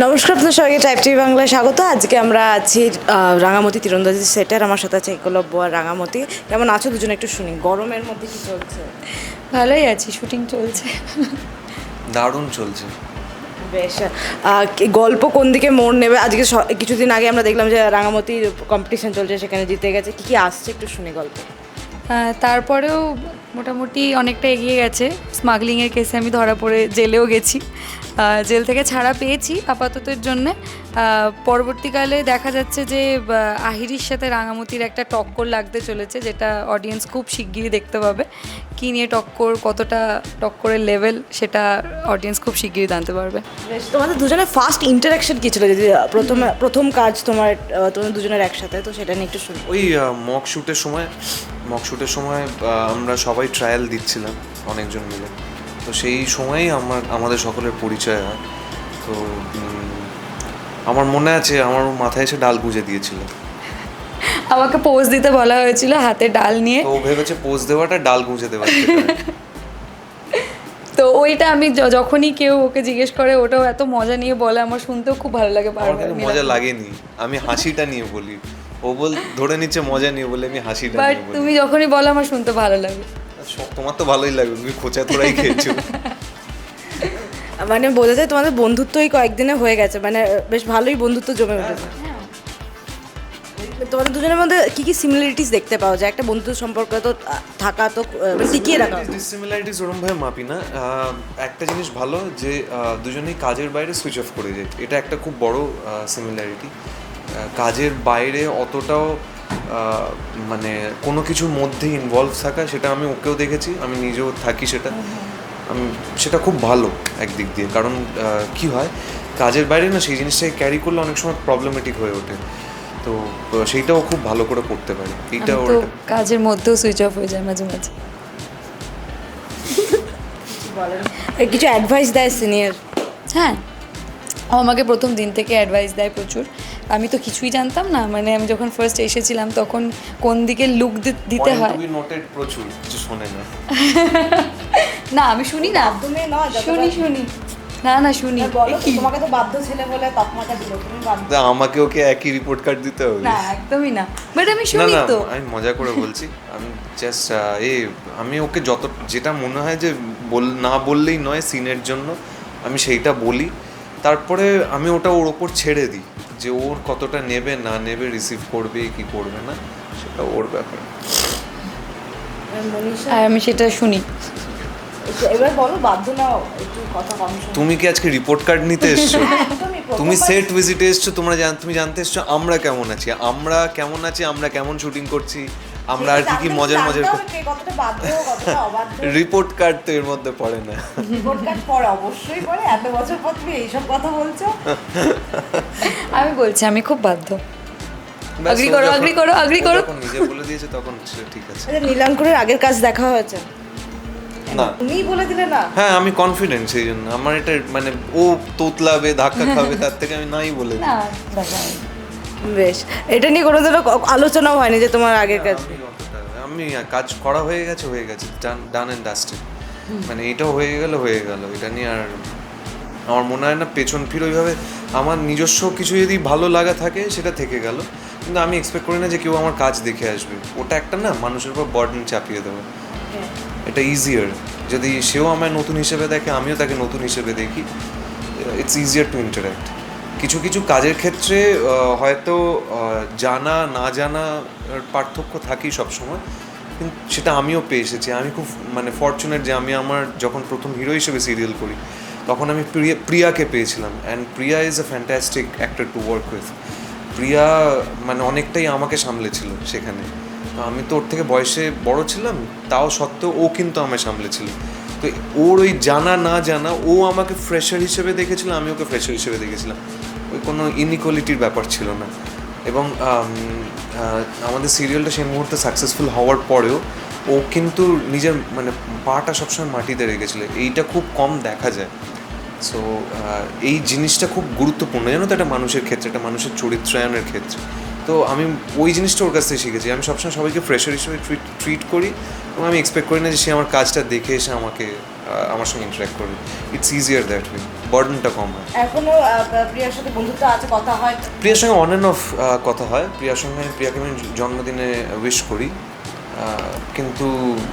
নমস্কার, আপনার সবাইকে টাইপ টিভি বাংলায় স্বাগত। আজকে আমরা আছি রাঙামতি তীরন্দাজি সেটের। আমার সাথে আছে একলব্য আর রাঙামতি। কেমন আছো দুজনে একটু শুনি, গরমের মধ্যে কি চলছে? ভালোই আছি, শুটিং চলছে। দারুণ চলছে। বেশ। গল্প কোন দিকে মোড় নেবে? আজকে কিছুদিন আগে আমরা দেখলাম যে রাঙামতির কম্পিটিশন চলছে, সেখানে জিতে গেছে। কি কি আসছে একটু শুনি গল্প। তারপরেও মোটামুটি অনেকটা এগিয়ে গেছে। স্মাগলিংয়ের কেসে আমি ধরা পড়ে জেলেও গেছি, জেল থেকে ছাড়া পেয়েছি আপাততের জন্যে। পরবর্তীকালে দেখা যাচ্ছে যে আহিরির সাথে রাঙামতির একটা টক্কর লাগতে চলেছে, যেটা অডিয়েন্স খুব শিগগিরই দেখতে পাবে। কী নিয়ে টক্কর, কতটা টক্করের লেভেল, সেটা অডিয়েন্স খুব শিগগিরই জানতে পারবে। বেশ, তোমাদের দুজনের ফার্স্ট ইন্টারাকশন কী ছিল? যদি প্রথম কাজ তোমাদের দুজনের একসাথে, তো সেটা নিয়ে একটু শুনি। ওই মক শ্যুটের সময় আমরা সবাই ট্রায়াল দিচ্ছিলাম অনেকজন মিলে। তো সেই সময়েই আমাদের সকলের পরিচয় হয়। তো আমার মনে আছে আমার মাথায় এসে ডাল গুঁজে দিয়েছিল। আমাকে পোজ দিতে বলা হয়েছিল হাতে ডাল নিয়ে, তো ও ভেবেছে পোজ দেওয়াটা ডাল গুঁজে দেওয়া। তো ওইটা আমি যখনই কেউ ওকে জিজ্ঞেস করে, ওটাও এত মজা নিয়ে বলে, আমার শুনতেও খুব ভালো লাগে। আমার কিন্তু মজা লাগেনি, আমি হাসিটা নিয়ে বলি। ও ধরে নিচ্ছে মজা নিয়ে বলে, আমি হাসিটা বাট নিয়ে বলি। তুমি যখনই বলো আমার শুনতে ভালো লাগে। তোমার তো ভালোই লাগবে, তুমি খোঁচা তোরাই খেয়েছো। মানে বোঝা যায় তোমাদের বন্ধুত্বই কয়েকদিনে হয়ে গেছে, মানে বেশ ভালোই বন্ধুত্ব জমে উঠেছে। তোমাদের দুজনের মধ্যে কি কি সিমিলারিটিস দেখতে পাওয়া যায়? একটা বন্ধুত্ব সম্পর্ক তো থাকা তো টিকিয়ে রাখা। ডিসিমিলারিটিস ওরমভাবে মাপি না। একটা জিনিস ভালো যে দুজনেই কাজের বাইরে সুইচ অফ করে যায়, এটা একটা খুব বড় সিমিলারিটি। কাজের বাইরে অতটাও মানে কোনো কিছুর মধ্যে ইনভলভ থাকা, সেটা আমি ওকেও দেখেছি, আমি নিজেও থাকি সেটা। আমি সেটা খুব ভালো একদিক দিয়ে, কারণ কি হয় কাজের বাইরে না সেই জিনিসটাকে ক্যারি করলে অনেক সময় প্রবলেমেটিক হয়ে ওঠে। তো সেইটাও খুব ভালো করে করতে পারি। এইটাও কাজের মধ্যেও সুইচ অফ হয়ে যায় মাঝে মাঝে। কিছু অ্যাডভাইস দেয় সিনিয়র? হ্যাঁ, ও আমাকে প্রথম দিন থেকে অ্যাডভাইস দেয় প্রচুর। আমি তো কিছুই জানতাম না, মানে আমি যখন ফার্স্ট এসেছিলাম তখন কোন দিকে লুক দিতে হয়। তুমি নোটেড প্রচুর কিছু শোনে না। না আমি শুনি না, শুনি না শুনি। তোমাকে তো বাধ্য ছেলে বলে তকমাটা দিল, তুমি বাধ্য? আমাকে ওকে একই রিপোর্ট কার্ড দিতে হবে? না একদমই না, বাট আমি না শুনি না, তো। আমি মজা করে বলছি। আমি জাস্ট আমি ওকে যেটা মনে হয় যে না বললেই নয় সিনের জন্য, আমি সেইটা বলি। তারপরে আমি ওটা ওর ওপর ছেড়ে দিই যে ওর কতটা নেবে না নেবে, রিসিভ করবে কি করবে না, সেটা ওর ব্যাপার। আর আমি সেটা শুনি। এবার বলো, বাধ্য নাও একটু কথা কম শোনো। তুমি কি আজকে রিপোর্ট কার্ড নিতে এসছো? তুমি সেট ভিজিটে এসছো, তুমি জানতে এসছো আমরা কেমন আছি, আমরা কেমন শুটিং করছি, আমরা আর কি মজার কতটা বাধ্য কতটা অবাধ্য। রিপোর্ট কার্ড তো এর মধ্যে পড়ে না। রিপোর্ট কার্ড পড়ে, অবশ্যই পড়ে। এত বছর পর তুমি এইসব কথা বলছো। আমি বলছি আমি খুব বাধ্য। আগ্রি করো। যখন নিজে বলে দিয়েছে তখন ঠিক আছে। আচ্ছা, নীলাঙ্কুরের আগের কাজ দেখা হয়েছে? না, তুমিই বলে দিলে না? হ্যাঁ আমি কনফিডেন্ট, সেই জন্য আমার এটা মানে ও তোতলাবে ধাক্কা খাবে তার থেকে আমি নাই বলে দিই। না বেশ, এটা নিয়ে কোনোদিনও আলোচনাও হয়নি যে তোমার আগের কাজ? আমি কাজ করা হয়ে গেছে ডান অ্যান্ড ডাস্টেড। মানে এটাও হয়ে গেল, এটা নিয়ে আর আমার মনে হয় না পেছন ফিরে ওইভাবে। আমার নিজস্ব কিছু যদি ভালো লাগা থাকে সেটা থেকে গেল, কিন্তু আমি এক্সপেক্ট করি না যে কেউ আমার কাজ দেখে আসবে। ওটা একটা না মানুষের উপর বার্ডেন চাপিয়ে দেবে। এটা ইজিয়ার, যদি সেও আমায় নতুন হিসেবে দেখে আমিও তাকে নতুন হিসেবে দেখি, ইটস ইজিয়ার টু ইন্টারাক্ট। কিছু কিছু কাজের ক্ষেত্রে হয়তো জানা না জানা পার্থক্য থাকেই সবসময়, কিন্তু সেটা আমিও পেয়ে এসেছি। আমি খুব মানে ফরচুনেট যে আমি আমার যখন প্রথম হিরো হিসেবে সিরিয়াল করি তখন আমি প্রিয়াকে পেয়েছিলাম। And Priya is a fantastic actor to work with. Priya মানে অনেকটাই আমাকে সামলেছিল সেখানে। আমি তো ওর থেকে বয়সে বড় ছিলাম, তাও সত্ত্বেও ও কিন্তু আমায় সামলেছিল। তো ওর ওই জানা না জানা, ও আমাকে ফ্রেশার হিসেবে দেখেছিল, আমি ওকে ফ্রেশার হিসেবে দেখেছিলাম। ওই কোনো ইনইকুয়ালিটির ব্যাপার ছিল না। এবং আমাদের সিরিয়ালটা সেই মুহূর্তে সাকসেসফুল হওয়ার পরেও ও কিন্তু নিজের মানে পাটা সবসময় মাটিতে রেখেছিল। এইটা খুব কম দেখা যায়। সো এই জিনিসটা খুব গুরুত্বপূর্ণ জানো তো একটা মানুষের ক্ষেত্রে, একটা মানুষের চরিত্রায়নের ক্ষেত্রে। তো আমি ওই জিনিসটা ওর কাছ থেকে শিখেছি। আমি সবসময় সবাইকে ফ্রেশার হিসেবে ট্রিট করি এবং আমি এক্সপেক্ট করি না যে সে আমার কাজটা দেখে এসে আমাকে আমার সঙ্গে ইন্টারাক্ট করবে। ইটস ইজিয়ার দ্যাট ওয়ে, বার্ডেনটা কম হয়। এখনো প্রিয়ার সাথে বন্ধুত্ব আছে, কথা হয়? প্রিয়ার সঙ্গে অন অ্যান্ড অফ কথা হয়। প্রিয়াকে আমি জন্মদিনে উইশ করি, কিন্তু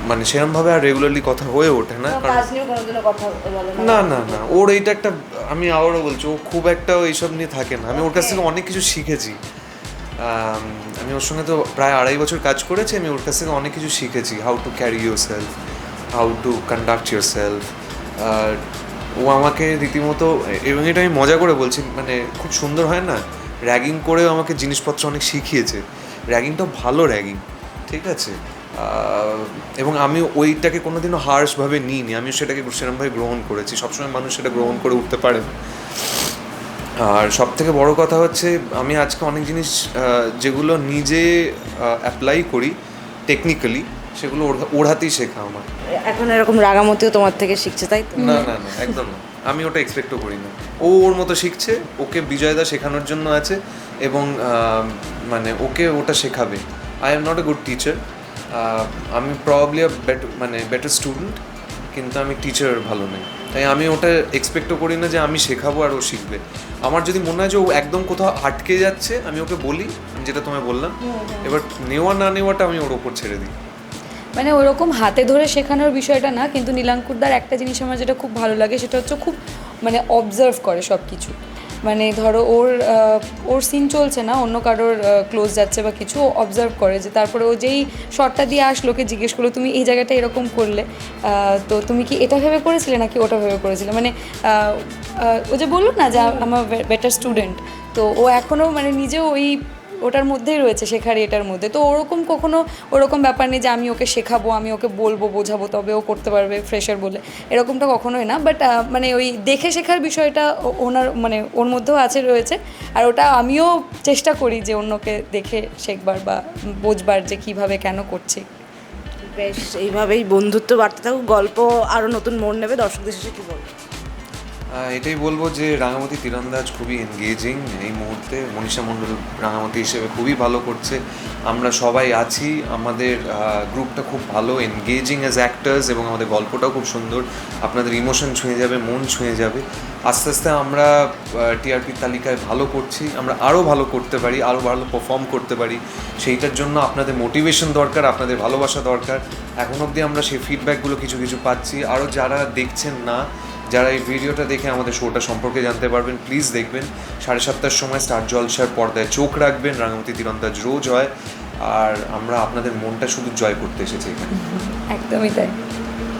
মানে সেরকমভাবে আর রেগুলারলি কথা হয়ে ওঠে না। কারণ কাজ নিয়েও কোনোদিনও কথা বলে না না না, ওর এইটা একটা, আমি আবারও বলছি, ও খুব একটা এইসব নিয়ে থাকে না। আমি ওর কাছ থেকে অনেক কিছু শিখেছি। আমি ওর সঙ্গে তো প্রায় 2.5 বছর কাজ করেছি। আমি ওর কাছ থেকে অনেক কিছু শিখেছি, how to carry yourself, how to conduct yourself. ও আমাকে রীতিমতো, এবং এটা আমি মজা করে বলছি, মানে খুব সুন্দর হয় না, র্যাগিং করেও আমাকে জিনিসপত্র অনেক শিখিয়েছে। র্যাগিংটা ভালো র্যাগিং, ঠিক আছে? এবং আমি ওইটাকে কোনোদিনও হার্শভাবে নিইনি, আমি সেটাকে সেরকমভাবে গ্রহণ করেছি। সবসময় মানুষ সেটা গ্রহণ করে উঠতে পারে না। আর সব থেকে বড় কথা হচ্ছে, আমি আজকে অনেক জিনিস যেগুলো নিজে অ্যাপ্লাই করি টেকনিক্যালি, সেগুলো ওর হাতেই শেখা আমার। এখন এরকম রাঙামতিও তোমার থেকে শিখছে, তাই তো? না না না, একদম না। আমি ওটা এক্সপেক্টও করি না। ও ওর মতো শিখছে, ওকে বিজয়দা শেখানোর জন্য আছে, এবং মানে ওকে ওটা শেখাবে। I am not a good teacher. আমি প্রবাবলি বেটার স্টুডেন্ট, কিন্তু আমি টিচার ভালো নেই। তাই আমি ওটা এক্সপেক্টও করি না যে আমি শেখাবো আর ও শিখবে। আমার যদি মনে হয় যে ও একদম কোথাও আটকে যাচ্ছে, আমি ওকে বলি, যেটা তোমায় বললাম। এবার নেওয়া না নেওয়াটা আমি ওর ওপর ছেড়ে দিই। মানে ওরকম হাতে ধরে শেখানোর বিষয়টা না, কিন্তু নীলাঙ্কুরদার একটা জিনিস আমার যেটা খুব ভালো লাগে, সেটা হচ্ছে খুব মানে অবজার্ভ করে সব কিছু। মানে ধরো ওর সিন চলছে না, অন্য কারোর ক্লোজ যাচ্ছে বা কিছু, ও অবজার্ভ করে যে তারপরে ও যেই শটটা দিয়ে আসলো, ওকে জিজ্ঞেস করলো তুমি এই জায়গাটা এরকম করলে, তো তুমি কি এটা ভেবে করেছিলে নাকি ওটা ভেবে করেছিলে। মানে ও যে বললো না যে আমার বেটার স্টুডেন্ট, তো ও এখনও মানে নিজেও ওটার মধ্যেই রয়েছে, শেখার এটার মধ্যে। তো ওরকম কখনো ওরকম ব্যাপার নেই যে আমি ওকে শেখাবো, আমি ওকে বলবো, বোঝাবো, তবে ও করতে পারবে ফ্রেশার বলে, এরকমটা কখনোই না। বাট মানে ওই দেখে শেখার বিষয়টা ওনার মানে ওর মধ্যেও রয়েছে। আর ওটা আমিও চেষ্টা করি যে অন্যকে দেখে শেখবার বা বোঝবার যে কীভাবে কেন করছি। বেশ, এইভাবেই বন্ধুত্ব বাড়তে থাকুক, গল্প আরও নতুন মোড় নেবে। দর্শকদের শেষে কী বলবো? এটাই বলবো যে রাঙামতি তীরন্দাজ খুবই এনগেজিং এই মুহূর্তে। মনীষা মণ্ডল রাঙামতি হিসেবে খুবই ভালো করছে। আমরা সবাই আছি, আমাদের গ্রুপটা খুব ভালো, এনগেজিং অ্যাজ অ্যাক্টার্স, এবং আমাদের গল্পটাও খুব সুন্দর। আপনাদের ইমোশন ছুঁয়ে যাবে, মন ছুঁয়ে যাবে। আস্তে আস্তে আমরা টিআরপির তালিকায় ভালো করছি। আমরা আরও ভালো করতে পারি, আরও ভালো পারফর্ম করতে পারি। সেইটার জন্য আপনাদের মোটিভেশন দরকার, আপনাদের ভালোবাসা দরকার। এখন অবধি আমরা সেই ফিডব্যাকগুলো কিছু কিছু পাচ্ছি। আরও যারা দেখছেন না, যারা এই ভিডিওটা দেখে আমাদের শোটা সম্পর্কে জানতে পারবেন, প্লিজ দেখবেন। 7:30টার সময় স্টার জলসার পর্দায় চোখ রাখবেন। রাঙামতি তীরন্দাজ রোজ হয়, আর আমরা আপনাদের মনটা শুধু জয় করতে এসেছি এখানে। একদমই তাই।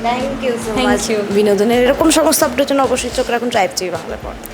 Thank you so Thank much. you. বিনোদনের এরকম সমস্ত আপডেটের জন্য অবশ্যই চোখ রাখুন ট্রাইব টিভি বাংলা পর্দায়।